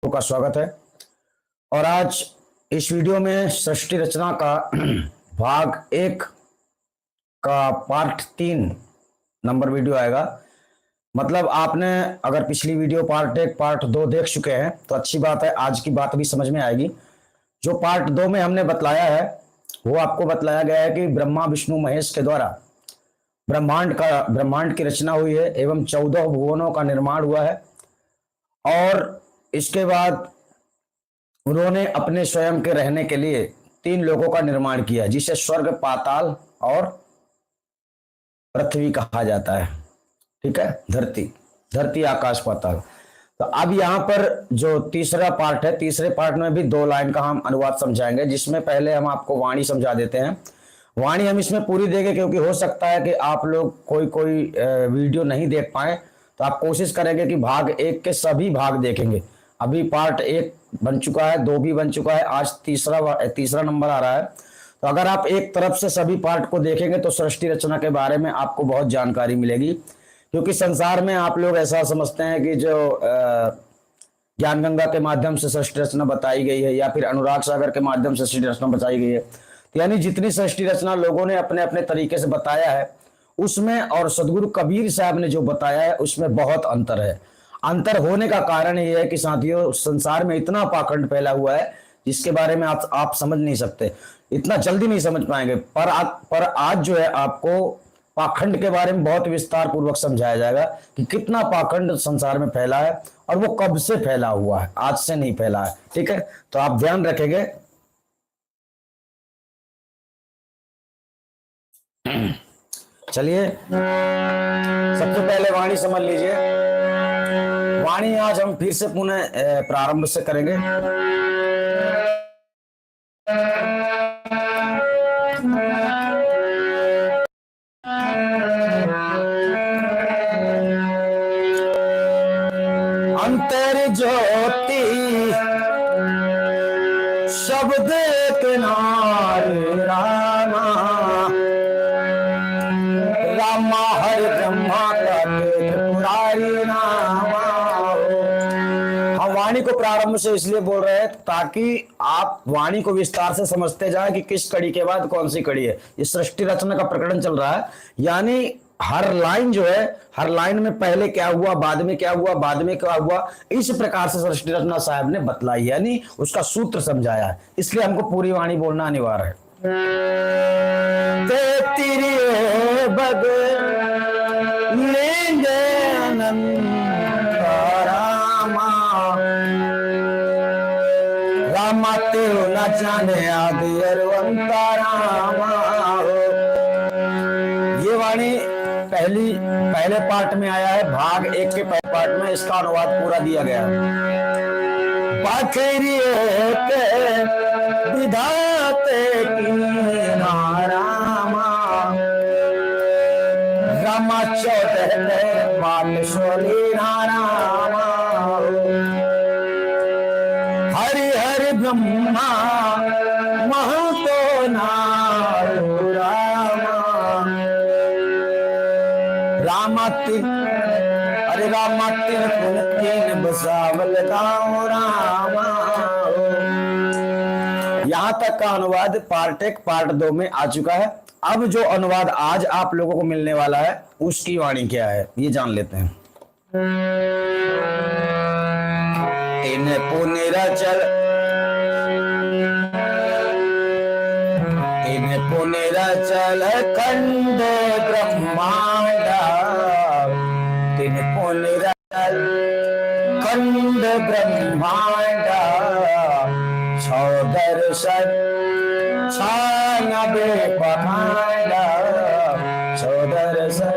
का स्वागत है। और आज इस वीडियो में सृष्टि रचना का भाग 1 का पार्ट 3 नंबर वीडियो आएगा। मतलब आपने अगर पिछली वीडियो पार्ट 1 पार्ट 2 देख चुके हैं तो अच्छी बात है, आज की बात भी समझ में आएगी। जो पार्ट 2 में हमने बतलाया है वो आपको बतलाया गया है कि ब्रह्मा विष्णु महेश के द्वारा ब्रह्मांड की रचना हुई है एवं 14 भुवनों का निर्माण हुआ है। और इसके बाद उन्होंने अपने स्वयं के रहने के लिए 3 लोगों का निर्माण किया, जिसे स्वर्ग, पाताल और पृथ्वी कहा जाता है। ठीक है, धरती आकाश पाताल। तो अब यहाँ पर जो तीसरा पार्ट है, तीसरे पार्ट में भी 2 लाइन का हम अनुवाद समझाएंगे, जिसमें पहले हम आपको वाणी समझा देते हैं। वाणी हम इसमें पूरी देंगे क्योंकि हो सकता है कि आप लोग कोई वीडियो नहीं देख पाए, तो आप कोशिश करेंगे कि भाग 1 के सभी भाग देखेंगे। अभी पार्ट 1 बन चुका है, 2 भी बन चुका है, आज तीसरा नंबर आ रहा है। तो अगर आप एक तरफ से सभी पार्ट को देखेंगे तो सृष्टि रचना के बारे में आपको बहुत जानकारी मिलेगी। क्योंकि संसार में आप लोग ऐसा समझते हैं कि जो ज्ञान गंगा के माध्यम से सृष्टि रचना बताई गई है या फिर अनुराग सागर के माध्यम से सृष्टि रचना बताई गई है, तो यानी जितनी सृष्टि रचना लोगों ने अपने अपने तरीके से बताया है उसमें और सदगुरु कबीर साहब ने जो बताया है उसमें बहुत अंतर है। अंतर होने का कारण यह है कि साथियों, संसार में इतना पाखंड फैला हुआ है जिसके बारे में आप समझ नहीं सकते, इतना जल्दी नहीं समझ पाएंगे। पर आज जो है आपको पाखंड के बारे में बहुत विस्तार पूर्वक समझाया जाएगा कि कितना पाखंड संसार में फैला है और वो कब से फैला हुआ है, आज से नहीं फैला है। ठीक है, तो आप ध्यान रखेंगे। चलिए सबसे पहले वाणी समझ लीजिए। वाणी आज हम फिर से पुनः प्रारंभ से करेंगे। अंतर ज्योति शब्द किनारे रामा, रामा हरि ब्रह्मा का पुरारी नामा। हम वाणी को प्रारंभ से इसलिए बोल रहे हैं ताकि आप वाणी को विस्तार से समझते जाएं कि किस कड़ी के बाद कौन सी कड़ी है। ये सृष्टि रचना का प्रकरण चल रहा है, यानी हर लाइन जो है, हर लाइन में पहले क्या हुआ, बाद में क्या हुआ, बाद में क्या हुआ, इस प्रकार से सृष्टि रचना साहब ने बतलाई, यानी उसका सूत्र समझाया है। इसलिए हमको पूरी वाणी बोलना अनिवार्य है। बग लेंगे रामा तेरो न जाने आदि अरवंता रामा। ये वाणी पहले पार्ट में आया है, भाग 1 के पहले पार्ट में इसका अनुवाद पूरा दिया गया है। विधाते की रामा, रामा 14 बात सोली रामा। हरि हरि ब्रह्मा महतो नारू रामा, रामा तीन बसावल गाँव रामा। यहां तक का अनुवाद पार्ट 1 पार्ट 2 में आ चुका है। अब जो अनुवाद आज आप लोगों को मिलने वाला है उसकी वाणी क्या है ये जान लेते हैं। तीन पुनेरा चल खंड ब्रह्मांड, तीन पुनेरा चल खंड ब्रह्मांड, 6 दर्शन 96 ब्रह्मांड, 6 दर्शन।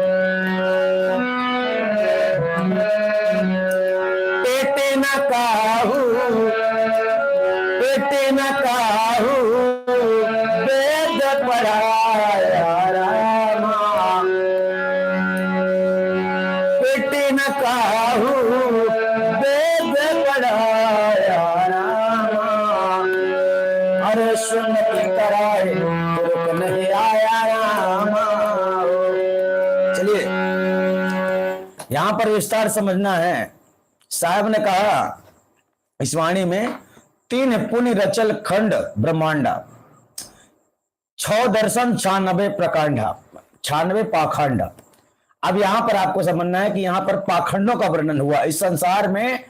पेटे न काहू वेद पढ़ाया रामा, पेटे न काहू वेद पढ़ाया रामा। अरे सुनती कराए तुरक नहीं आया रामा। चलिए यहां पर विस्तार समझना है। साहब ने कहा इस वाणी में 3 पुण्य रचल खंड ब्रह्मांडा, 6 दर्शन 96 प्रकांडा, 96 पाखंड। अब यहां पर आपको समझना है कि यहां पर पाखंडों का वर्णन हुआ। इस संसार में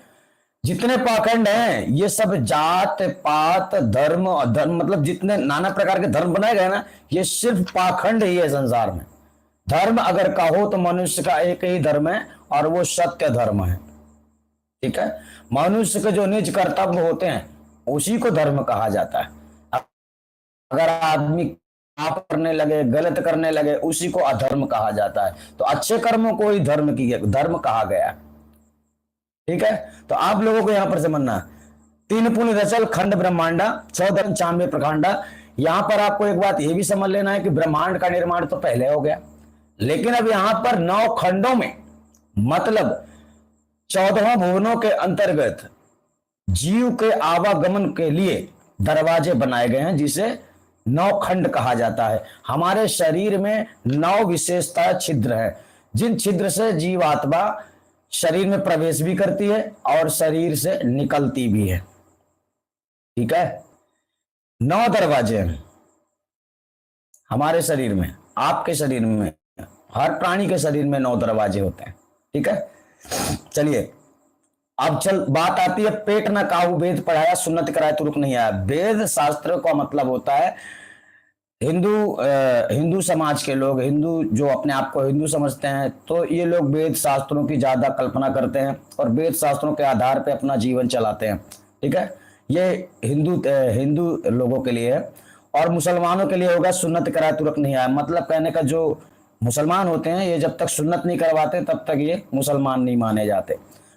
जितने पाखंड हैं ये सब जात पात धर्म अधर्म, मतलब जितने नाना प्रकार के धर्म बनाए गए ना, ये सिर्फ पाखंड ही है संसार में। धर्म अगर कहो तो मनुष्य का एक ही धर्म है और वो सत्य धर्म है। ठीक है, मनुष्य के जो निज कर्तव्य होते हैं उसी को धर्म कहा जाता है। अगर आदमी पाप करने लगे, गलत करने लगे, उसी को अधर्म कहा जाता है। तो अच्छे कर्मों को ही धर्म कहा गया। ठीक है, तो आप लोगों को यहां पर समझना, 3 पुण्य रचल खंड ब्रह्मांडा, 6 दर्शन 96 प्रकांडा। यहां पर आपको एक बात यह भी समझ लेना है कि ब्रह्मांड का निर्माण तो पहले हो गया, लेकिन अब यहां पर 9 खंडों में, मतलब 14 भुवनों के अंतर्गत जीव के आवागमन के लिए दरवाजे बनाए गए हैं, जिसे 9 खंड कहा जाता है। हमारे शरीर में 9 विशेषता छिद्र है, जिन छिद्र से जीवात्मा शरीर में प्रवेश भी करती है और शरीर से निकलती भी है। ठीक है, 9 दरवाजे हैं हमारे शरीर में, आपके शरीर में, हर प्राणी के शरीर में 9 दरवाजे होते हैं। ठीक है, चलिए अब बात आती है पेट न काहू वेद पढ़ाया सुन्नत कराए तो रुक नहीं आया। वेद शास्त्र का मतलब होता है हिंदू समाज के लोग, हिंदू जो अपने आप को हिंदू समझते हैं, तो ये लोग वेद शास्त्रों की ज्यादा कल्पना करते हैं और वेद शास्त्रों के आधार पर अपना जीवन चलाते हैं। ठीक है, ये हिंदू लोगों के लिए है। और मुसलमानों के लिए होगा सुन्नत कराए तो रुक नहीं आया। मतलब कहने का, जो मुसलमान होते हैं ये जब तक सुन्नत नहीं करवाते तब तक ये मुसलमान नहीं माने जाते,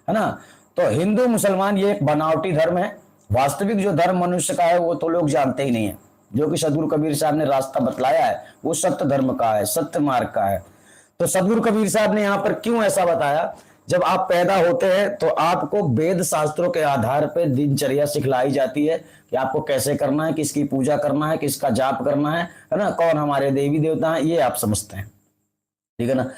है ना। तो हिंदू मुसलमान ये एक बनावटी धर्म है। वास्तविक जो धर्म मनुष्य का है वो तो लोग जानते ही नहीं है। जो कि सदगुरु कबीर साहब ने रास्ता बतलाया है वो सत्य धर्म का है, सत्य मार्ग का है। तो सदगुरु कबीर साहब ने यहाँ पर क्यों ऐसा बताया, जब आप पैदा होते हैं तो आपको वेद शास्त्रों के आधार पर दिनचर्या सिखलाई जाती है कि आपको कैसे करना है, किसकी पूजा करना है, किसका जाप करना है ना, कौन हमारे देवी देवता हैं, ये आप समझते हैं। ठीक है ना,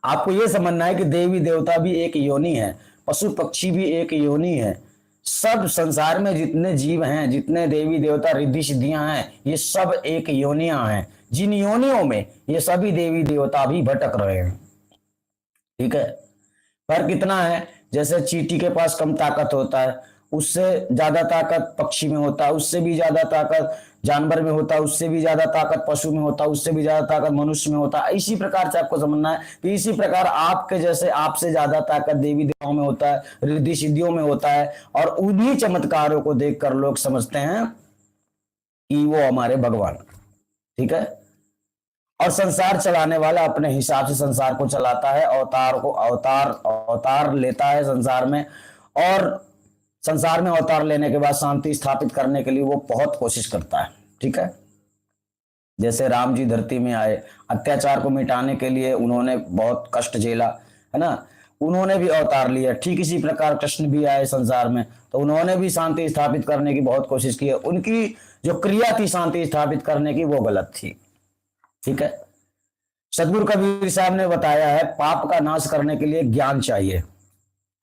आपको ये समझना है कि देवी देवता भी एक योनि है, पशु पक्षी भी एक योनि है। सब संसार में जितने जीव हैं, जितने देवी देवता रिद्धि सिद्धियां हैं, ये सब एक योनियां हैं। जिन योनियों में ये सभी देवी देवता भी भटक रहे हैं। ठीक है, फर्क इतना है, जैसे चींटी के पास कम ताकत होता है, उससे ज्यादा ताकत पक्षी में होता है, उससे भी ज्यादा ताकत जानवर में होता है, उससे भी ज्यादा ताकत पशु में होता है, उससे भी ज्यादा ताकत मनुष्य में होता है। इसी प्रकार से आपको समझना है कि इसी प्रकार आपके जैसे आपसे ज्यादा ताकत देवी देवताओं में होता है, रिद्धि सिद्धियों में होता है। और उन्हीं चमत्कारों को देखकर लोग समझते हैं कि वो हमारे भगवान। ठीक है, और संसार चलाने वाला अपने हिसाब से संसार को चलाता है, अवतार लेता है संसार में, और संसार में अवतार लेने के बाद शांति स्थापित करने के लिए वो बहुत कोशिश करता है। ठीक है, जैसे राम जी धरती में आए, अत्याचार को मिटाने के लिए उन्होंने बहुत कष्ट झेला, है ना, उन्होंने भी अवतार लिया। ठीक इसी प्रकार कृष्ण भी आए संसार में, तो उन्होंने भी शांति स्थापित करने की बहुत कोशिश की है। उनकी जो क्रिया थी शांति स्थापित करने की, वो गलत थी। ठीक है, सदगुरु कबीर साहब ने बताया है पाप का नाश करने के लिए ज्ञान चाहिए,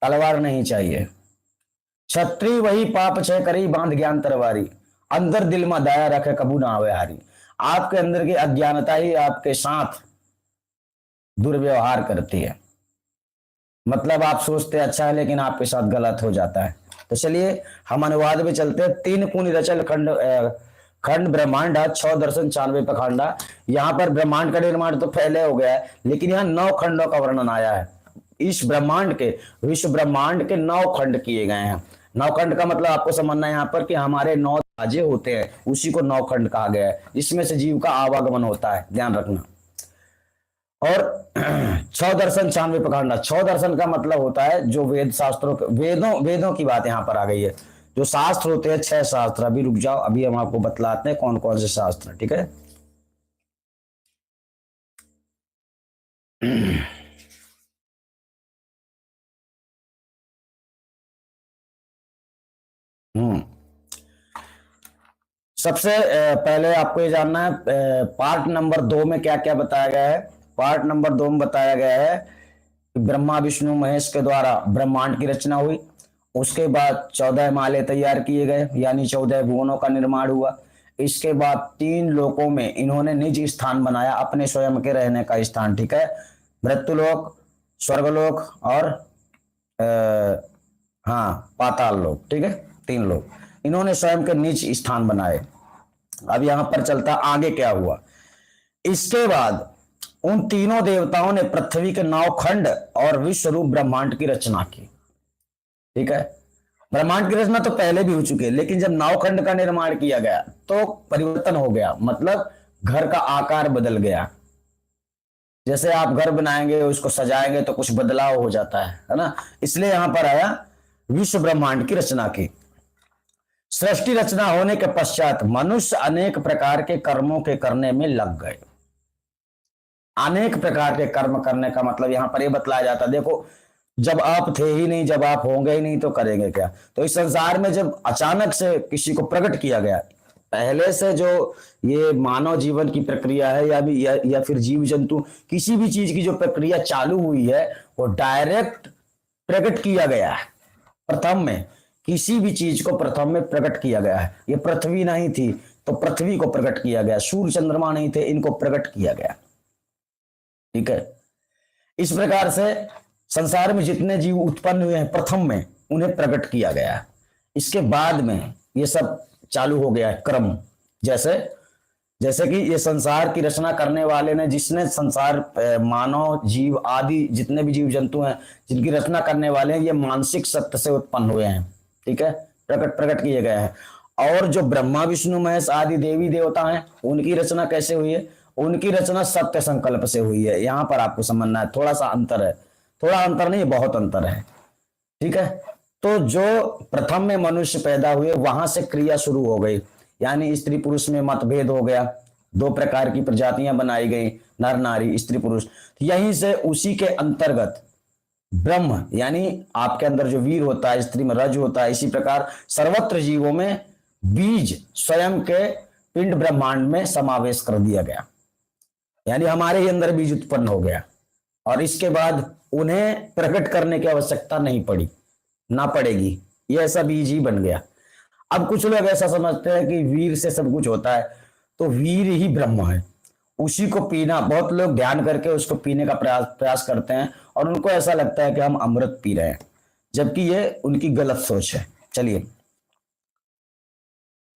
तलवार नहीं चाहिए। क्षत्रिय वही पाप छह करी बांध ज्ञान तरवारी, अंदर दिल में दया रखे कबू ना आवे हारी। आपके अंदर की अज्ञानता ही आपके साथ दुर्व्यवहार करती है। मतलब आप सोचते अच्छा है लेकिन आपके साथ गलत हो जाता है। तो चलिए हम अनुवाद में चलते हैं। 3 पुण्य रचल खंड ब्रह्मांडा, 6 दर्शन 96 प्रखंडा। यहाँ पर ब्रह्मांड का निर्माण तो पहले हो गया है, लेकिन यहाँ 9 खंडों का वर्णन आया है। इस ब्रह्मांड के, विश्व ब्रह्मांड के 9 खंड किए गए हैं। 9 खंड का मतलब आपको समझना है यहाँ पर कि हमारे 9 दरवाजे होते हैं, उसी को 9 खंड कहा गया है, जिसमें से जीव का आवागमन होता है, ध्यान रखना। और 6 दर्शन 96 प्रखंडा, 6 दर्शन का मतलब होता है जो वेद शास्त्रों, वेदों की बात यहाँ पर आ गई है। जो शास्त्र होते हैं 6 शास्त्र, अभी रुक जाओ, अभी हम आपको बतलाते हैं कौन कौन से शास्त्र। ठीक है, सबसे पहले आपको ये जानना है पार्ट नंबर 2 में क्या क्या बताया गया है। पार्ट नंबर 2 में बताया गया है कि ब्रह्मा विष्णु महेश के द्वारा ब्रह्मांड की रचना हुई, उसके बाद 14 माले तैयार किए गए, यानी 14 भुवनों का निर्माण हुआ। इसके बाद 3 लोकों में इन्होंने निज स्थान बनाया, अपने स्वयं के रहने का स्थान, ठीक है। मृत्युलोक, स्वर्गलोक और हाँ पाताल लोक, ठीक है। 3 लोक इन्होंने स्वयं के निज स्थान बनाए। अब यहां पर चलता आगे क्या हुआ। इसके बाद उन तीनों देवताओं ने पृथ्वी के 9 खंड और विश्व रूप ब्रह्मांड की रचना की, ठीक है। ब्रह्मांड की रचना तो पहले भी हो चुकी है, लेकिन जब 9 खंड का निर्माण किया गया तो परिवर्तन हो गया, मतलब घर का आकार बदल गया। जैसे आप घर बनाएंगे, उसको सजाएंगे तो कुछ बदलाव हो जाता है ना। इसलिए यहां पर आया विश्व ब्रह्मांड की रचना की। सृष्टि रचना होने के पश्चात मनुष्य अनेक प्रकार के कर्मों के करने में लग गए। अनेक प्रकार के कर्म करने का मतलब यहां पर यह बतलाया जाता है, देखो जब आप थे ही नहीं, जब आप होंगे ही नहीं तो करेंगे क्या। तो इस संसार में जब अचानक से किसी को प्रकट किया गया, पहले से जो ये मानव जीवन की प्रक्रिया है या फिर जीव जंतु किसी भी चीज की जो प्रक्रिया चालू हुई है वो डायरेक्ट प्रकट किया गया है। प्रथम में किसी भी चीज को प्रथम में प्रकट किया गया है। ये पृथ्वी नहीं थी तो पृथ्वी को प्रकट किया गया, सूर्य चंद्रमा नहीं थे, इनको प्रकट किया गया, ठीक है। इस प्रकार से संसार में जितने जीव उत्पन्न हुए हैं प्रथम में उन्हें प्रकट किया गया। इसके बाद में ये सब चालू हो गया है क्रम। जैसे कि ये संसार की रचना करने वाले ने, जिसने संसार मानव जीव आदि जितने भी जीव जंतु हैं जिनकी रचना करने वाले हैं, ये मानसिक सत्य से उत्पन्न हुए हैं, ठीक है, प्रकट किए गए हैं। और जो ब्रह्मा विष्णु महेश आदि देवी देवता हैं उनकी रचना कैसे हुई है, उनकी रचना सत्य संकल्प से हुई है। यहां पर आपको समझना है, थोड़ा सा अंतर है, थोड़ा अंतर नहीं बहुत अंतर है, ठीक है। तो जो प्रथम में मनुष्य पैदा हुए वहां से क्रिया शुरू हो गई, यानी स्त्री पुरुष में मतभेद हो गया, 2 प्रकार की प्रजातियां बनाई गई, नर नारी स्त्री पुरुष। यहीं से उसी के अंतर्गत ब्रह्म यानी आपके अंदर जो वीर होता है, स्त्री में रज होता है, इसी प्रकार सर्वत्र जीवों में बीज स्वयं के पिंड ब्रह्मांड में समावेश कर दिया गया, यानी हमारे ही अंदर बीज उत्पन्न हो गया। और इसके बाद उन्हें प्रकट करने की आवश्यकता नहीं पड़ी, ना पड़ेगी, ये ऐसा बीज ही बन गया। अब कुछ लोग ऐसा समझते हैं कि वीर से सब कुछ होता है, तो वीर ही ब्रह्म है, उसी को पीना, बहुत लोग ध्यान करके उसको पीने का प्रयास करते हैं और उनको ऐसा लगता है कि हम अमृत पी रहे हैं, जबकि ये उनकी गलत सोच है। चलिए,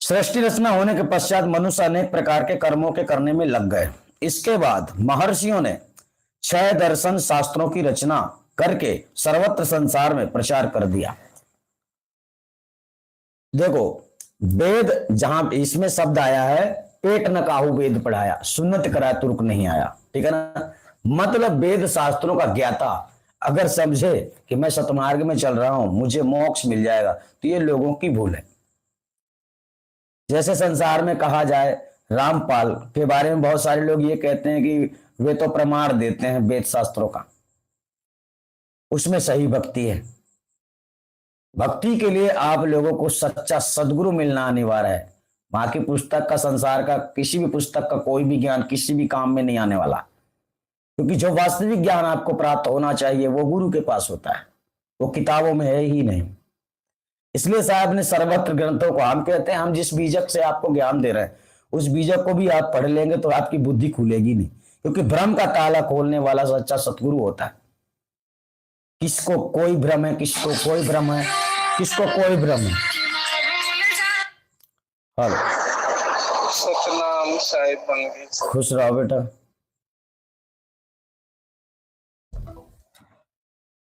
सृष्टि रचना होने के पश्चात मनुष्य अनेक प्रकार के कर्मों के करने में लग गए। इसके बाद महर्षियों ने 6 दर्शन शास्त्रों की रचना करके सर्वत्र संसार में प्रचार कर दिया। देखो वेद, जहां इसमें शब्द आया है पेट न काहू वेद पढ़ाया, सुन्नत करा तुर्क नहीं आया, ठीक है ना। मतलब वेद शास्त्रों का ज्ञाता अगर समझे कि मैं सतमार्ग में चल रहा हूं, मुझे मोक्ष मिल जाएगा, तो ये लोगों की भूल है। जैसे संसार में कहा जाए, रामपाल के बारे में बहुत सारे लोग ये कहते हैं कि वे तो प्रमाण देते हैं वेद शास्त्रों का, उसमें सही भक्ति है। भक्ति के लिए आप लोगों को सच्चा सदगुरु मिलना अनिवार्य है। बाकी पुस्तक का, संसार का किसी भी पुस्तक का कोई भी ज्ञान किसी भी काम में नहीं आने वाला, क्योंकि जो वास्तविक ज्ञान आपको प्राप्त होना चाहिए वो गुरु के पास होता है, वो किताबों में है ही नहीं। इसलिए साहब ने सर्वत्र ग्रंथों को, हम कहते हैं हम जिस बीजक से आपको ज्ञान दे रहे हैं उस बीजक को भी आप पढ़ लेंगे तो आपकी बुद्धि खुलेगी नहीं, क्योंकि भ्रम का ताला खोलने वाला सच्चा सतगुरु होता है। किसको कोई भ्रम है, किसको कोई भ्रम है, किसको कोई भ्रम है। हेलो, सतनाम साहिब बन गए। खुश रहो बेटा।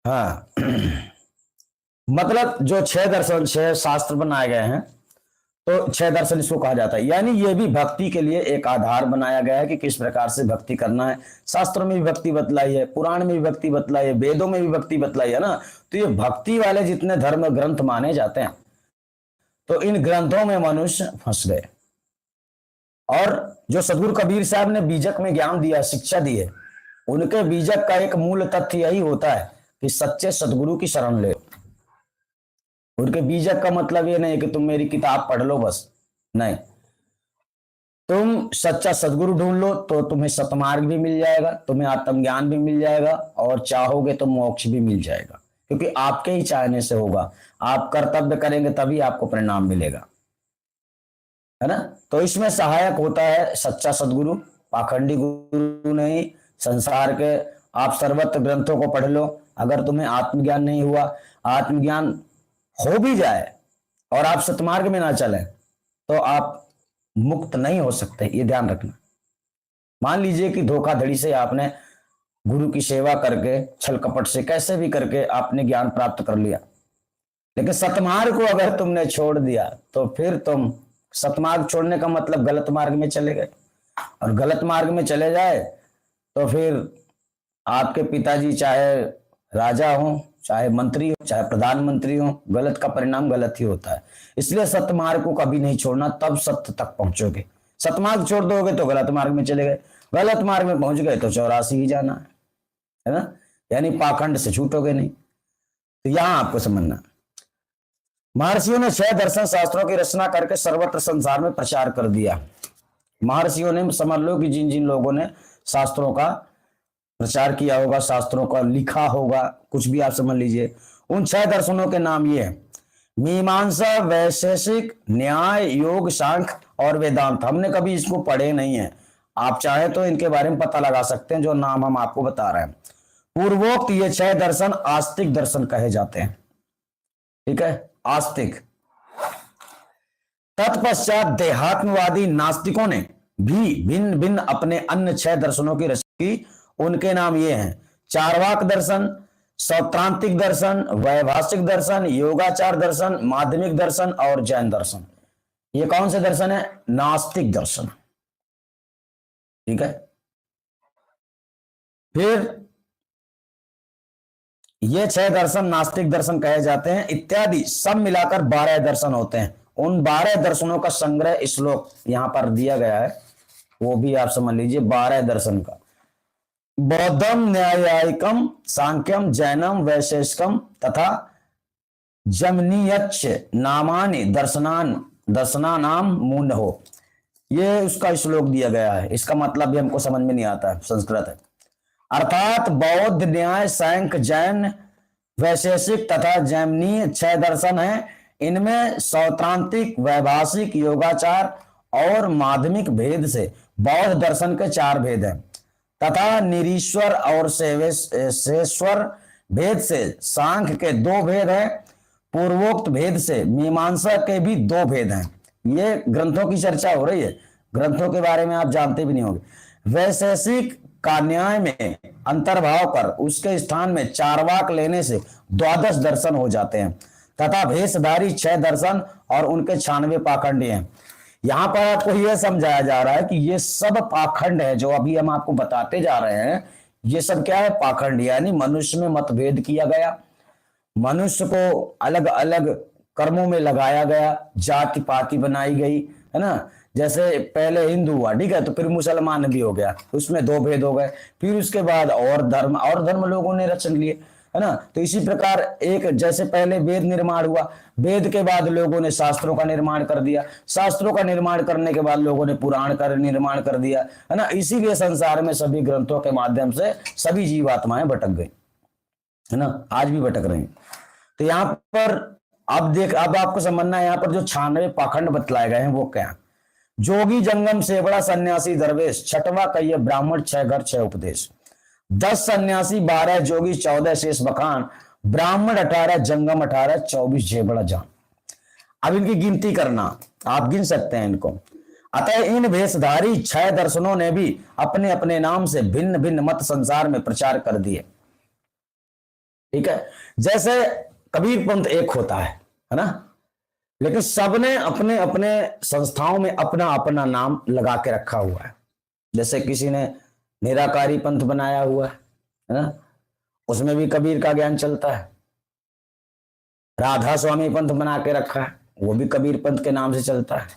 हाँ मतलब जो 6 दर्शन 6 शास्त्र बनाए गए हैं, तो 6 दर्शन इसको कहा जाता है। यानी ये भी भक्ति के लिए एक आधार बनाया गया है कि किस प्रकार से भक्ति करना है। शास्त्रों में भी भक्ति बतलाई है, पुराण में भी भक्ति बतलाई है, वेदों में भी भक्ति बतलाई है ना। तो ये भक्ति वाले जितने धर्म ग्रंथ माने जाते हैं, तो इन ग्रंथों में मनुष्य फंस गए। और जो सदगुरु कबीर साहब ने बीजक में ज्ञान दिया, शिक्षा दी है, उनके बीजक का एक मूल तथ्य यही होता है कि सच्चे सदगुरु की शरण ले। उनके बीजक का मतलब ये नहीं कि तुम मेरी किताब पढ़ लो बस, नहीं, तुम सच्चा सदगुरु ढूंढ लो तो तुम्हें सतमार्ग भी मिल जाएगा, तुम्हें आत्मज्ञान भी मिल जाएगा और चाहोगे तो मोक्ष भी मिल जाएगा। क्योंकि आपके ही चाहने से होगा। आप कर्तव्य करेंगे तभी आपको परिणाम मिलेगा, है ना। तो इसमें सहायक होता है सच्चा सदगुरु, पाखंडी गुरु नहीं। संसार के आप सर्वत्र ग्रंथों को पढ़ लो, अगर तुम्हें आत्मज्ञान नहीं हुआ, आत्मज्ञान हो भी जाए और आप सतमार्ग में ना चले तो आप मुक्त नहीं हो सकते, ये ध्यान रखना। मान लीजिए कि धोखाधड़ी से आपने गुरु की सेवा करके, छल कपट से, कैसे भी करके आपने ज्ञान प्राप्त कर लिया, लेकिन सतमार्ग को अगर तुमने छोड़ दिया तो फिर तुम, सतमार्ग छोड़ने का मतलब गलत मार्ग में चले गए, और गलत मार्ग में चले जाए तो फिर आपके पिताजी चाहे राजा हो, चाहे मंत्री हो, चाहे प्रधानमंत्री हो, गलत का परिणाम गलत ही होता है। इसलिए सतमार्ग को कभी नहीं छोड़ना, तब सत्य तक पहुंचोगे। सतमार्ग छोड़ दोगे तो गलत मार्ग में चले गए, गलत मार्ग में पहुंच गए तो 84 ही जाना है ना, यानी पाखंड से छूटोगे नहीं। तो यहां आपको समझना, महर्षियों ने 6 दर्शन शास्त्रों की रचना करके सर्वत्र संसार में प्रचार कर दिया। महर्षियों ने, समझ लो कि जिन जिन लोगों ने शास्त्रों का प्रचार किया होगा, शास्त्रों का लिखा होगा, कुछ भी आप समझ लीजिए, उन 6 दर्शनों के नाम ये है: मीमांसा, वैशेषिक, न्याय, योग, सांख्य और वेदांत। हमने कभी इसको पढ़े नहीं है, आप चाहे तो इनके बारे में पता लगा सकते हैं, जो नाम हम आपको बता रहे हैं। पूर्वोक्त ये 6 दर्शन आस्तिक दर्शन कहे जाते हैं, ठीक है, आस्तिक। तत्पश्चात देहात्मवादी नास्तिकों ने भी भिन्न भिन्न अपने अन्य 6 दर्शनों की रचना की। उनके नाम ये हैं: चार्वाक दर्शन, सौत्रांतिक दर्शन, वैभाषिक दर्शन, योगाचार दर्शन, माध्यमिक दर्शन और जैन दर्शन। ये कौन से दर्शन है? नास्तिक दर्शन, ठीक है। फिर ये 6 दर्शन नास्तिक दर्शन कहे जाते हैं। इत्यादि सब मिलाकर 12 दर्शन होते हैं। उन 12 दर्शनों का संग्रह श्लोक यहां पर दिया गया है, वो भी आप समझ लीजिए। 12 दर्शन का: बौद्धम, न्यायायिकम, सांख्यम, जैनम, वैशेषिकम तथा जमनीयच्च नामानि दर्शनानाम मुनहो। ये उसका श्लोक दिया गया है, इसका मतलब भी हमको समझ में नहीं आता, संस्कृत है। अर्थात बौद्ध, न्याय, सांख्य, जैन, वैशेषिक तथा जैमिनीय 6 दर्शन हैं। इनमें सौत्रांतिक, वैभाषिक, योगाचार और माध्यमिक भेद से बौद्ध दर्शन के 4 भेद हैं, तथा निरीश्वर और शेषेश्वर भेद से सांख्य के 2 भेद हैं। पूर्वोक्त भेद से मीमांसा के भी 2 भेद हैं। ये ग्रंथों की चर्चा हो रही है, ग्रंथों के बारे में आप जानते भी नहीं होंगे। वैशेषिक का न्याय में अंतर्भाव कर उसके स्थान में चारवाक लेने से 12 दर्शन हो जाते हैं, तथा भेषधारी 6 दर्शन और उनके 96 पाखंड हैं। यहां पर आपको यह समझाया जा रहा है कि ये सब पाखंड है, जो अभी हम आपको बताते जा रहे हैं, ये सब क्या है? पाखंड, यानी मनुष्य में मतभेद किया गया, मनुष्य को अलग अलग कर्मों में लगाया गया, जाति पाति बनाई गई, है ना। जैसे पहले हिंदू हुआ, ठीक है, तो फिर मुसलमान भी हो गया, उसमें 2 भेद हो गए। फिर उसके बाद और धर्म लोगों ने रचन लिए, है ना। तो इसी प्रकार एक, जैसे पहले वेद निर्माण हुआ, वेद के बाद लोगों ने शास्त्रों का निर्माण कर दिया, शास्त्रों का निर्माण करने के बाद लोगों ने पुराण का निर्माण कर दिया, है ना। इसीलिए संसार में सभी ग्रंथों के माध्यम से सभी जीवात्माएं भटक गई, है ना, आज भी भटक रही। तो यहाँ पर अब आपको समझना है, यहाँ पर जो 96 पाखंड बतलाए गए हैं वो क्या? जोगी, जंगम, सेवड़ा, सन्यासी, दरवेश, 6वां कहिए ब्राह्मण, 6 घर 6 उपदेश। 10 सन्यासी, 12 जोगी, 14 शेष बखान, ब्राह्मण 18, जंगम 18, 24 जेबड़ा जान। अब इनकी गिनती करना, आप गिन सकते हैं इनको। अतः इन भेषधारी 6 दर्शनों ने भी अपने अपने नाम से भिन्न भिन्न मत संसार में प्रचार कर दिए, ठीक है। जैसे कबीर पंथ एक होता है ना, लेकिन सबने अपने अपने संस्थाओं में अपना अपना नाम लगा के रखा हुआ है। जैसे किसी ने निराकारी पंथ बनाया हुआ है ना, उसमें भी कबीर का ज्ञान चलता है। राधा स्वामी पंथ बना के रखा है, वो भी कबीर पंथ के नाम से चलता है।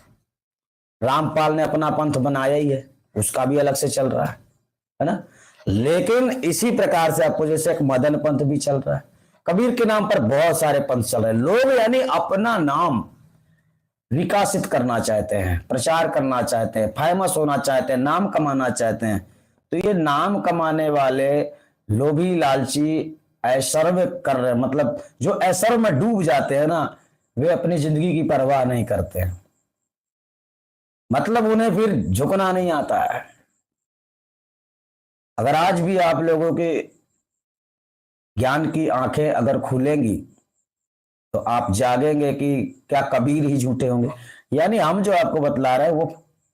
रामपाल ने अपना पंथ बनाया ही है, उसका भी अलग से चल रहा है ना। लेकिन इसी प्रकार से आपको जैसे एक मदन पंथ भी चल रहा है, कबीर के नाम पर बहुत सारे पंथ चल रहे हैं। लोग यानी अपना नाम विकासित करना चाहते हैं, प्रचार करना चाहते हैं, फेमस होना चाहते हैं, नाम कमाना चाहते हैं। तो ये नाम कमाने वाले लोभी लालची ऐश्वर्य कर रहे हैं, मतलब जो ऐश्वर्य में डूब जाते हैं ना, वे अपनी जिंदगी की परवाह नहीं करते हैं। मतलब उन्हें फिर झुकना नहीं आता है। अगर आज भी आप लोगों के ज्ञान की आंखें अगर खुलेंगी तो आप जागेंगे कि क्या कबीर ही झूठे होंगे। यानी हम जो आपको बतला रहे हैं वो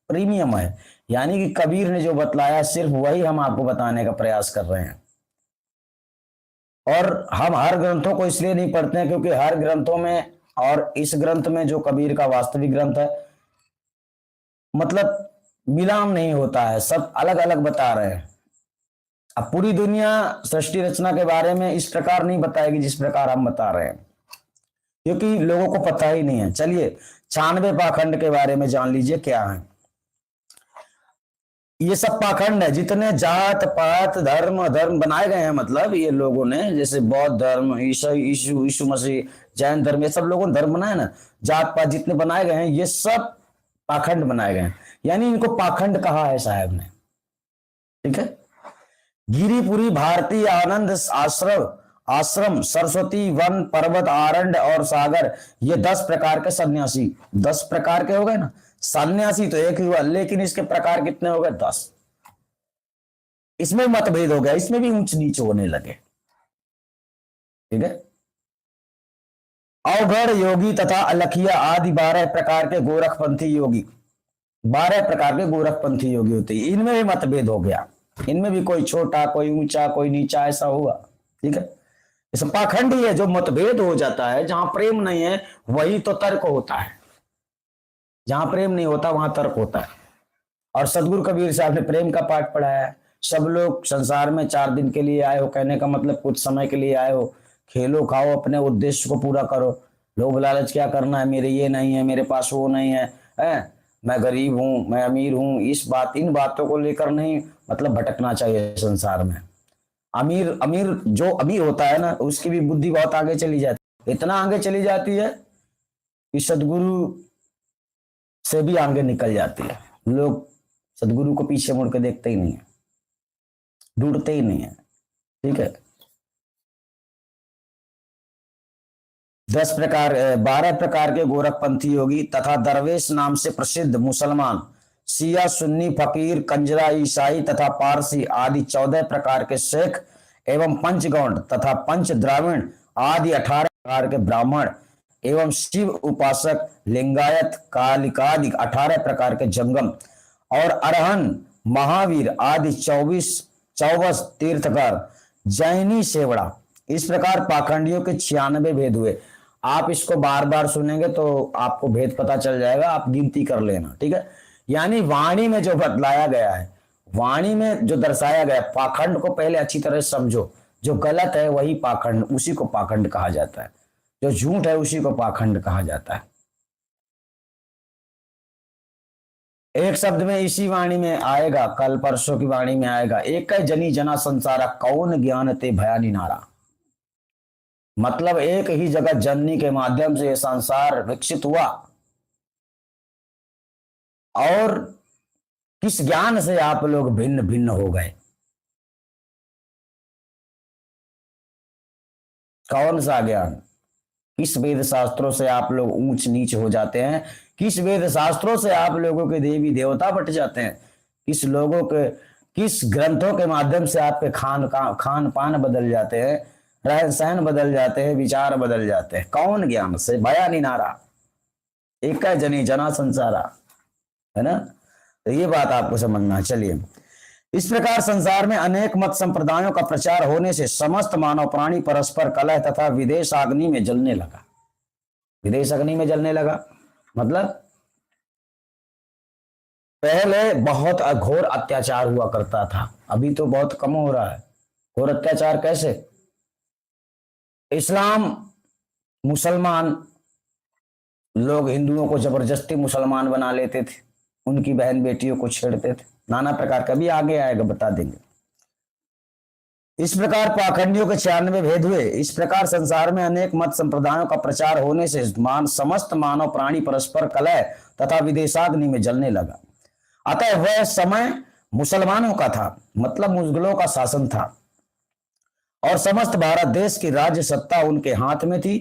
प्रीमियम है, यानी कि कबीर ने जो बतलाया सिर्फ वही हम आपको बताने का प्रयास कर रहे हैं। और हम हर ग्रंथों को इसलिए नहीं पढ़ते हैं क्योंकि हर ग्रंथों में और इस ग्रंथ में जो कबीर का वास्तविक ग्रंथ है, मतलब मिलान नहीं होता है, सब अलग अलग बता रहे हैं। अब पूरी दुनिया सृष्टि रचना के बारे में इस प्रकार नहीं बताएगी जिस प्रकार हम बता रहे हैं, क्योंकि लोगों को पता ही नहीं है। चलिए 96 पाखंड के बारे में जान लीजिए क्या है। ये सब पाखंड है, जितने जात पात धर्म धर्म बनाए गए हैं, मतलब ये लोगों ने, जैसे बौद्ध धर्म, यीशु मसीह, जैन धर्म, ये सब लोगों ने धर्म बनाए ना, जात पात जितने बनाए गए हैं ये सब पाखंड बनाए गए हैं, यानी इनको पाखंड कहा है साहब ने। ठीक है। गिरिपुरी, भारतीय, आनंद आश्रम, सरस्वती, वन, पर्वत, आरण्य और सागर, ये 10 प्रकार के सन्यासी। 10 प्रकार के हो गए ना, सन्यासी तो एक ही हुआ, लेकिन इसके प्रकार कितने हो गए? 10। इसमें मतभेद हो गया, इसमें भी ऊंच नीच होने लगे। ठीक है। अवघड़ योगी तथा अलखिया आदि 12 प्रकार के गोरखपंथी योगी, 12 प्रकार के गोरखपंथी योगी होते हैं, इनमें भी मतभेद हो गया। इनमें भी कोई छोटा, कोई ऊंचा, कोई नीचा, ऐसा हुआ। ठीक है। इस पाखंड ही है जो मतभेद हो जाता है। जहां प्रेम नहीं है वही तो तर्क होता है, जहां प्रेम नहीं होता वहां तर्क होता है। और सदगुरु कबीर साहब ने प्रेम का पाठ पढ़ाया है। सब लोग संसार में 4 दिन के लिए आए हो, कहने का मतलब कुछ समय के लिए आए हो, खेलो खाओ, अपने उद्देश्य को पूरा करो। लोभ लालच क्या करना है, मेरे ये नहीं है, मेरे पास वो नहीं है, मैं गरीब हूं, मैं अमीर हूं, इन बातों को लेकर नहीं, मतलब भटकना चाहिए संसार में। अमीर जो अमीर होता है ना, उसकी भी बुद्धि बहुत आगे चली जाती है, इतना आगे चली जाती है कि सदगुरु से भी आगे निकल जाती है। लोग सदगुरु को पीछे मुड़ के देखते ही नहीं है, ढूंढते ही नहीं है। ठीक है। 12 प्रकार के गोरखपंथी योगी तथा दरवेश नाम से प्रसिद्ध मुसलमान, शिया, सुन्नी, फकीर, कंजरा, ईसाई तथा पारसी आदि 14 प्रकार के शेख एवं पंचगौंड तथा पंच द्राविण आदि 18 प्रकार के ब्राह्मण एवं शिव उपासक, लिंगायत, कालिकादि 18 प्रकार के जंगम और अरहन, महावीर आदि 24 तीर्थकर, जैनी, सेवड़ा, इस प्रकार पाखंडियों के 96 भेद हुए। आप इसको बार बार सुनेंगे तो आपको भेद पता चल जाएगा, आप गिनती कर लेना। ठीक है। यानी वाणी में जो बतलाया गया है, वाणी में जो दर्शाया गया, पाखंड को पहले अच्छी तरह समझो। जो गलत है वही पाखंड, उसी को पाखंड कहा जाता है। जो झूठ है उसी को पाखंड कहा जाता है। एक शब्द में इसी वाणी में आएगा, कल परसों की वाणी में आएगा, एक जनी जना संसारा, कौन ज्ञान ते भयानी नारा। मतलब एक ही जगत जननी के माध्यम से यह संसार विकसित हुआ, और किस ज्ञान से आप लोग भिन्न भिन्न हो गए? कौन सा ज्ञान? किस वेद शास्त्रों से आप लोग ऊंच नीच हो जाते हैं? किस वेद शास्त्रों से आप लोगों के देवी देवता बट जाते हैं? किस ग्रंथों के माध्यम से आपके खान पान बदल जाते हैं, रहन सहन बदल जाते हैं, विचार बदल जाते हैं? कौन ज्ञान से? भयानी नारा, एक जनी जना संसारा, है ना। तो ये बात आपको समझना। चलिए, इस प्रकार संसार में अनेक मत संप्रदायों का प्रचार होने से समस्त मानव प्राणी परस्पर कलह तथा विदेश अग्नि में जलने लगा। विदेश अग्नि में जलने लगा मतलब पहले बहुत घोर अत्याचार हुआ करता था, अभी तो बहुत कम हो रहा है। घोर अत्याचार कैसे? इस्लाम, मुसलमान लोग हिंदुओं को जबरदस्ती मुसलमान बना लेते थे, उनकी बहन बेटियों को छेड़ते थे, नाना प्रकार का। भी आगे आएगा, बता देंगे। इस प्रकार पाखंडियों के 96 भेद हुए। इस प्रकार संसार में अनेक मत संप्रदायों का प्रचार होने से समस्त मानव प्राणी परस्पर कलह तथा विदेशाग्नि में जलने लगा। अतः वह समय मुसलमानों का था, मतलब मुगलों का शासन था, और समस्त भारत देश की राज्य सत्ता उनके हाथ में थी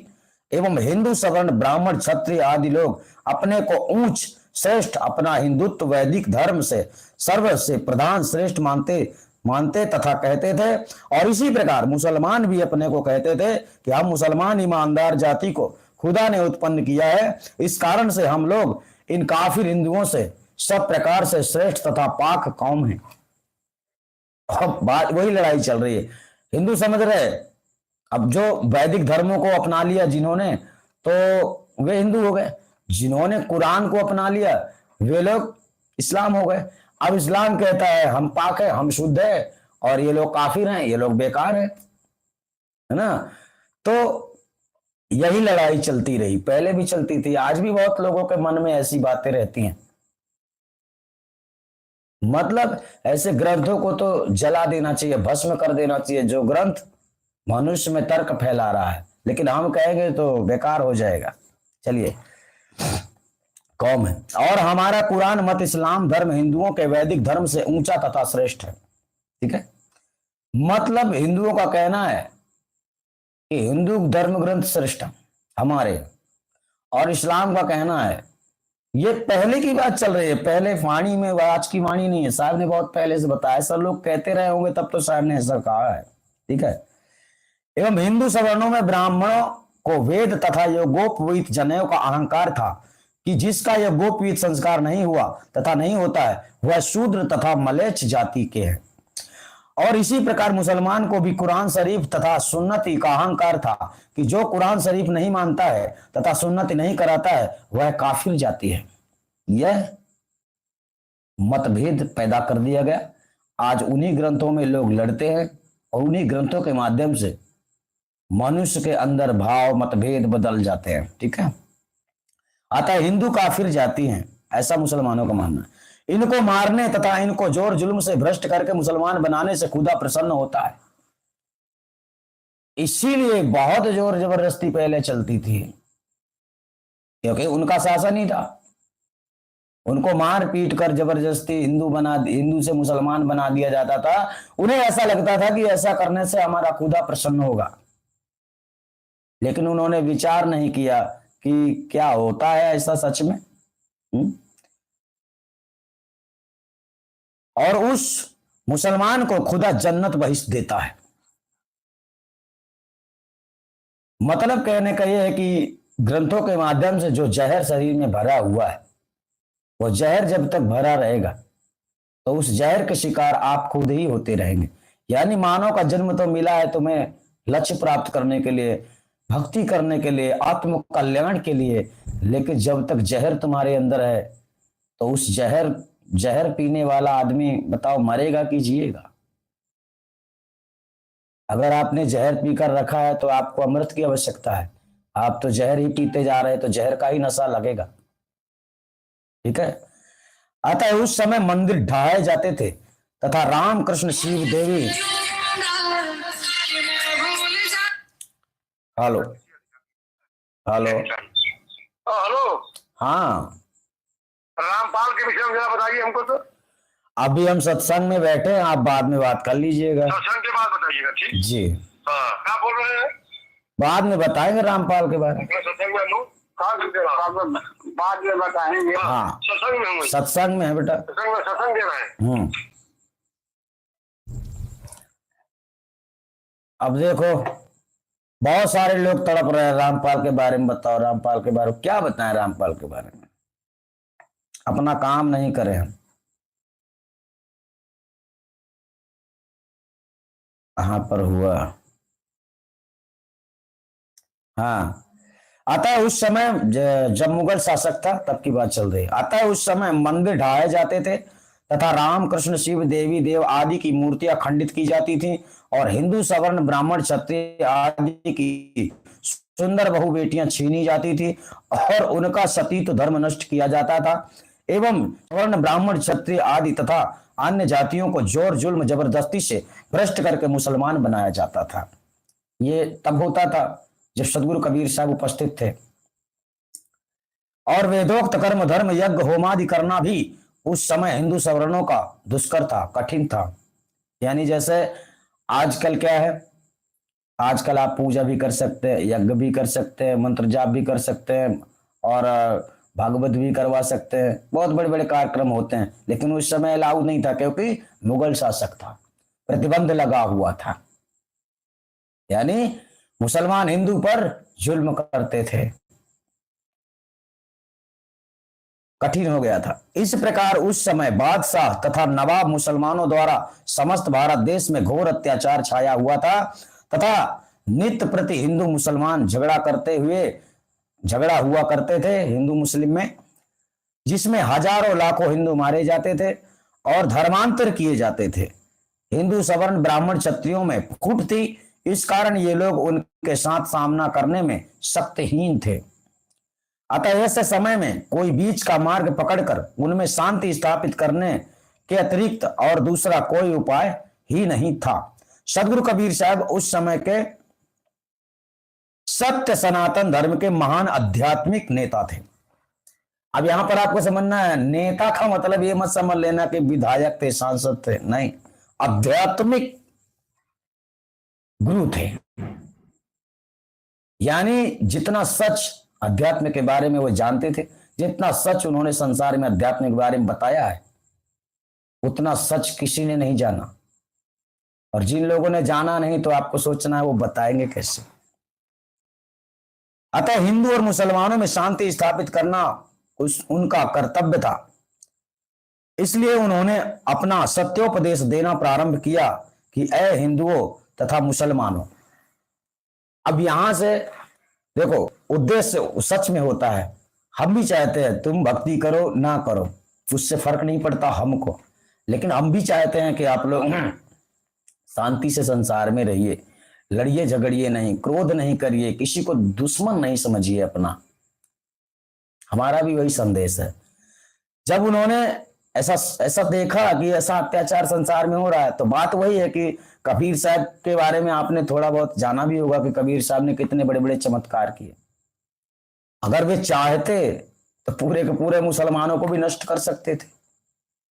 एवं हिंदू सवर्ण ब्राह्मण क्षत्रिय आदि लोग अपने को ऊंच श्रेष्ठ अपना हिंदुत्व वैदिक धर्म से सर्व से प्रधान श्रेष्ठ मानते तथा कहते थे। और इसी प्रकार मुसलमान भी अपने को कहते थे कि हम मुसलमान ईमानदार जाति को खुदा ने उत्पन्न किया है, इस कारण से हम लोग इन काफिर हिंदुओं से सब प्रकार से श्रेष्ठ तथा पाक कौम है। अब बात वही लड़ाई चल रही है, हिंदू समझ रहे अब जो वैदिक धर्मों को अपना लिया जिन्होंने तो वे हिंदू हो गए, जिन्होंने कुरान को अपना लिया वे लोग इस्लाम हो गए। अब इस्लाम कहता है हम पाक है, हम शुद्ध है, और ये लोग काफिर हैं, ये लोग बेकार है ना। तो यही लड़ाई चलती रही, पहले भी चलती थी, आज भी बहुत लोगों के मन में ऐसी बातें रहती हैं। मतलब ऐसे ग्रंथों को तो जला देना चाहिए, भस्म कर देना चाहिए, जो ग्रंथ मनुष्य में तर्क फैला रहा है, लेकिन हम कहेंगे तो बेकार हो जाएगा। चलिए, कौम है और हमारा कुरान मत इस्लाम धर्म हिंदुओं के वैदिक धर्म से ऊंचा तथा श्रेष्ठ है। ठीक है, मतलब हिंदुओं का कहना है कि हिंदू धर्म ग्रंथ श्रेष्ठ हमारे, और इस्लाम का कहना है, ये पहले की बात चल रही है, पहले वाणी में, आज की वाणी नहीं है, साहब ने बहुत पहले से बताया, सब लोग कहते रहे होंगे तब तो साहब ने ऐसा कहा है। ठीक है, एवं हिंदू सवर्णों में ब्राह्मणों को वेद तथा यज्ञोपवीत जनेऊ का अहंकार था कि जिसका यह गोपवीत संस्कार नहीं हुआ तथा नहीं होता है वह शूद्र तथा मलेच्छ जाति के हैं। और इसी प्रकार मुसलमान को भी कुरान शरीफ तथा सुन्नति का अहंकार था कि जो कुरान शरीफ नहीं मानता है तथा सुन्नति नहीं कराता है वह काफिर जाति है। यह मतभेद पैदा कर दिया गया। आज उन्हीं ग्रंथों में लोग लड़ते हैं और उन्हीं ग्रंथों के माध्यम से मनुष्य के अंदर भाव मतभेद बदल जाते हैं। ठीक है, अतः हिंदू काफिर जाति हैं, ऐसा मुसलमानों का मानना है। इनको मारने तथा इनको जोर जुल्म से भ्रष्ट करके मुसलमान बनाने से खुदा प्रसन्न होता है। इसीलिए बहुत जोर जबरदस्ती पहले चलती थी, क्योंकि उनका शासन ही था। उनको मार पीट कर जबरदस्ती हिंदू से मुसलमान बना दिया जाता था। उन्हें ऐसा लगता था कि ऐसा करने से हमारा खुदा प्रसन्न होगा, लेकिन उन्होंने विचार नहीं किया कि क्या होता है ऐसा सच में। और उस मुसलमान को खुदा जन्नत बहिश्त देता है। मतलब कहने का यह है कि ग्रंथों के माध्यम से जो जहर शरीर में भरा हुआ है, वो जहर जब तक भरा रहेगा तो उस जहर के शिकार आप खुद ही होते रहेंगे। यानी मानव का जन्म तो मिला है तुम्हें लक्ष्य प्राप्त करने के लिए, भक्ति करने के लिए, आत्म कल्याण के लिए, लेकिन जब तक जहर तुम्हारे अंदर है तो उस जहर पीने वाला आदमी बताओ मरेगा कि जिएगा। अगर आपने जहर पीकर रखा है तो आपको अमृत की आवश्यकता है, आप तो जहर ही पीते जा रहे हैं तो जहर का ही नशा लगेगा। ठीक है, अतः उस समय मंदिर ढाए जाते थे तथा राम कृष्ण शिव देवी हेलो हेलो हेलो, हाँ, रामपाल के विषय में जरा बताइए हमको। तो अभी हम सत्संग में बैठे हैं, आप बाद में बात कर लीजिएगा। सत्संग के बाद बताइएगा। ठीक जी, हाँ, क्या बोल रहे हैं? बाद में बताएंगे रामपाल के बारे में। सत्संग में बाद में बताएंगे। हाँ, सत्संग में हूँ, सत्संग में है बेटा। सत्संग दे रहे हैं। अब देखो बहुत सारे लोग तड़प रहे हैं रामपाल के बारे में, बताओ रामपाल के बारे में क्या बताएं। रामपाल के बारे में अपना काम नहीं करें हम। कहां पर हुआ? हाँ, अतः उस समय जब मुगल शासक था तब की बात चल रही है। अतः उस समय मंदिर ढाए जाते थे तथा राम कृष्ण शिव देवी देव आदि की मूर्तियां खंडित की जाती थी और हिंदू सवर्ण ब्राह्मण क्षत्रिय आदि की सुंदर बहु बेटियां छीनी जाती थी और उनका सतीत्व धर्म नष्ट किया जाता था एवं सवर्ण ब्राह्मण क्षत्रिय आदि तथा अन्य जातियों को जोर जुल्म जबरदस्ती से भ्रष्ट करके मुसलमान बनाया जाता था। ये तब होता था जब सदगुरु कबीर साहब उपस्थित थे। और वेदोक्त कर्म धर्म यज्ञ होमादि करना भी उस समय हिंदू सवर्णों का दुष्कर था, कठिन था। यानी जैसे आजकल क्या है आजकल आप पूजा भी कर सकते हैं, यज्ञ भी कर सकते हैं, मंत्र जाप भी कर सकते हैं और भागवत भी करवा सकते हैं, बहुत बड़े बड़े कार्यक्रम होते हैं। लेकिन उस समय अलाउ नहीं था क्योंकि मुगल शासक था, प्रतिबंध लगा हुआ था, यानी मुसलमान हिंदू पर जुल्म करते थे, कठिन हो गया था। इस प्रकार उस समय बादशाह तथा नवाब मुसलमानों द्वारा समस्त भारत देश में घोर अत्याचार छाया हुआ था तथा नित्य प्रति हिंदू मुसलमान झगड़ा हुआ करते थे हिंदू मुस्लिम में, जिसमें हजारों लाखों हिंदू मारे जाते थे और धर्मांतर किए जाते थे। हिंदू सवर्ण ब्राह्मण क्षत्रियों में फूट थी, इस कारण ये लोग उनके साथ सामना करने में शक्तिहीन थे। अतः ऐसे समय में कोई बीच का मार्ग पकड़कर उनमें शांति स्थापित करने के अतिरिक्त और दूसरा कोई उपाय ही नहीं था। सदगुरु कबीर साहब उस समय के सत्य सनातन धर्म के महान आध्यात्मिक नेता थे। अब यहां पर आपको समझना है, नेता का मतलब ये मत समझ लेना कि विधायक थे, सांसद थे, नहीं, आध्यात्मिक गुरु थे। यानी जितना सच अध्यात्म के बारे में वो जानते थे, जितना सच उन्होंने संसार में अध्यात्म के बारे में बताया है, उतना सच किसी ने नहीं जाना। और जिन लोगों ने जाना नहीं तो आपको सोचना है वो बताएंगे कैसे। अतः हिंदू और मुसलमानों में शांति स्थापित करना उनका कर्तव्य था। इसलिए उन्होंने अपना सत्योपदेश देना प्रारंभ किया कि ऐ हिंदुओं तथा मुसलमानों। अब यहां से देखो, उद्देश्य सच में होता है। हम भी चाहते हैं तुम भक्ति करो ना करो, उससे फर्क नहीं पड़ता हमको, लेकिन हम भी चाहते हैं कि आप लोग शांति से संसार में रहिए, लड़िए झगड़िए नहीं, क्रोध नहीं करिए, किसी को दुश्मन नहीं समझिए अपना। हमारा भी वही संदेश है। जब उन्होंने ऐसा देखा कि ऐसा अत्याचार संसार में हो रहा है, तो बात वही है कि कबीर साहब के बारे में आपने थोड़ा बहुत जाना भी होगा कि कबीर साहब ने कितने बड़े बड़े चमत्कार किए। अगर वे चाहते तो पूरे के पूरे मुसलमानों को भी नष्ट कर सकते थे,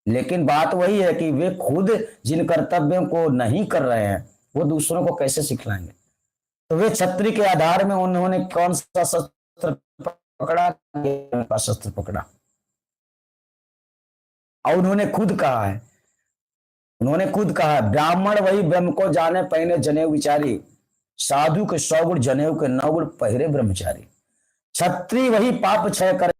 लेकिन बात वही है कि वे खुद जिन कर्तव्यों को नहीं कर रहे हैं वो दूसरों को कैसे सिखलाएंगे। तो वे छत्री के आधार में उन्होंने कौन सा शस्त्र पकड़ा, शस्त्र पकड़ा। और उन्होंने खुद कहा है, ब्राह्मण वही ब्रह्म को जाने पहने जनेऊ विचारी, साधु के 100 गुण जनेऊ के 9 गुण पहिरे ब्रह्मचारी। छत्री वही पाप क्षय करे